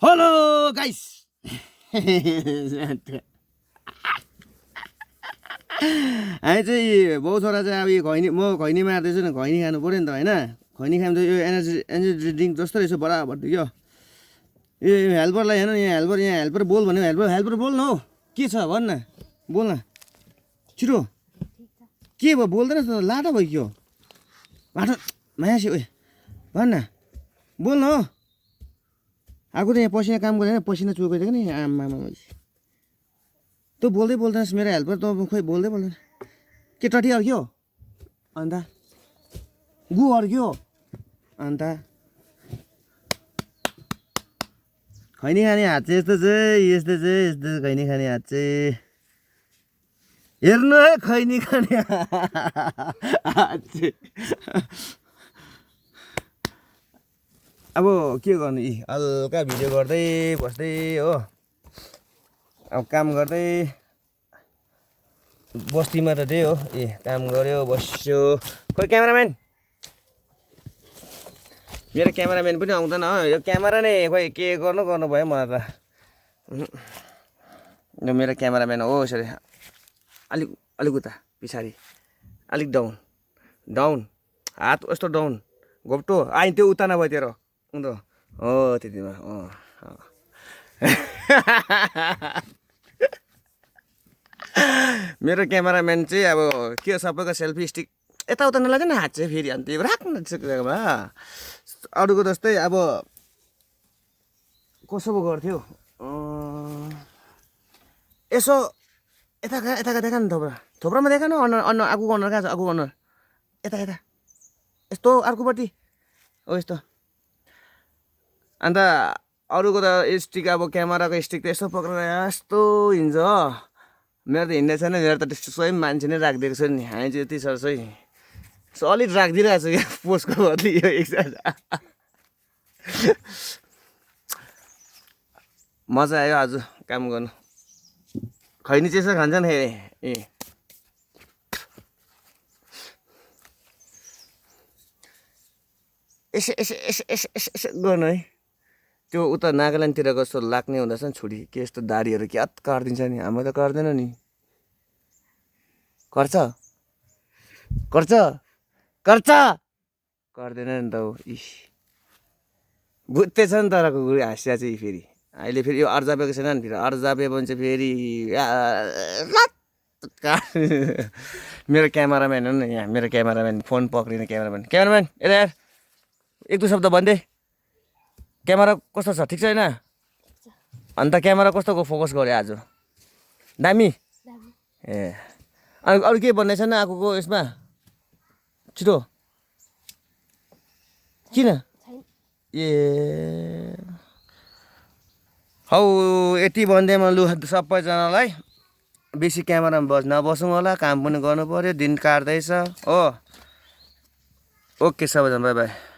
hello guys हामी चाहिँ बाउ छोरा चाहिँ अब यो खैनी म खैनी मार्दैछु नि खैनी खानु पऱ्यो नि त होइन खैनी खानु त यो एनर्जी ड्रिङ्क जस्तो रहेछ बराबर यो हेल्परलाई हेर्नु यहाँ हेल्पर बोल भन्यो हेल्पर बोल न हौ के छ भन् न बोल न छिटो के भयो बोल्दैन त लाटो भयो के हो बाटो मायासी ओए भन् न बोल न हौ आएको त यहाँ पसिना काम गरेन पसिना चुकेको नि आमा तँ बोल्दै बोल्दैनस् मेरो हेल्पर त खोइ बोल्दै बोल्दैन के टटी अर्क्यो अन्त गु अर्क्यो अन्त खैनी खाने हात चाहिँ यस्तो खैनी खाने हात चाहिँ हेर्नु है खैनी खाने हात चाहिँ अब के गर्नु यी हल्का भिडियो गर्दै बस्दै हो अब काम गर्दै बस्तीमा त त्यही हो काम गऱ्यो बस्यो खोइ क्यामेराम्यान मेरो क्यामेराम्यान पनि आउँदैन हो यो क्यामेरा नै खोइ के गर्नु भयो मलाई त यो मेरो क्यामेराम्यान हो यसरी अलिक उता पछाडि अलिक डाउन हात यस्तो डाउन घोप्टो आइ त्यो उता नभए तेरो उन्दो हो त्यतिमा मेरो क्यामेराम्यान चाहिँ अब के सबैको सेल्फी स्टिक यताउता नलाग्यो नि हात चाहिँ फेरि अन्त राख्नु जग्गामा अरूको जस्तै अब कसो पो गर्थ्यो यसो यता देखा न थोप्रामा देखा न अनुहार आगोको अनुहार कहाँ छ आगोको अनुहार यता यस्तो अर्कोपट्टि हो यस्तो अन्त अरूको त स्टिक अब क्यामेराको स्टिक त यस्तो पक्रेर यस्तो हिँड्छ हो मेरो त हिँड्ने छैन मेरो त त्यस्तो स्वयं मान्छे नै राखिदिएको छ नि हामी चाहिँ यति छ चाहिँ सलिड राखिदिइरहेको छु क्या पोस्टको बदली यो एकजना मजा आयो आज काम गर्नु खैनी चाहिँ यसो खान्छ नि यसो गर्नु है त्यो उता नागाल्यान्डतिर जस्तो लाग्ने हुँदछ नि छुरी के यस्तो दाढीहरू क्या काटिदिन्छ नि हाम्रो त काट्दैन नि गर्छ गर्दैन नि त हो बुझ्दैछ नि तर कुकुर हाँस्या चाहिँ फेरि अहिले फेरि यो अर्जापेको छैन नि फेरि अर्जापे भने चाहिँ फेरि मेरो क्यामेराम्यान हो नि यहाँ मेरो क्यामेराम्यान फोन पक्रिने क्यामेराम्यान यता यार एक दुई शब्द भनिदिए क्यामेरा कस्तो छ ठिक छ होइन अन्त क्यामेरा कस्तोको फोकस गऱ्यो आज दामी ए अनि अरू केही भन्ने छैन आगोको यसमा छिटो किन ए हौ यति भन्दैमा लु सबैजनालाई बेसी क्यामेरामा नबसौँ होला काम पनि गर्नु पर्यो दिन काट्दैछ हो ओके सबैजना बाई बाई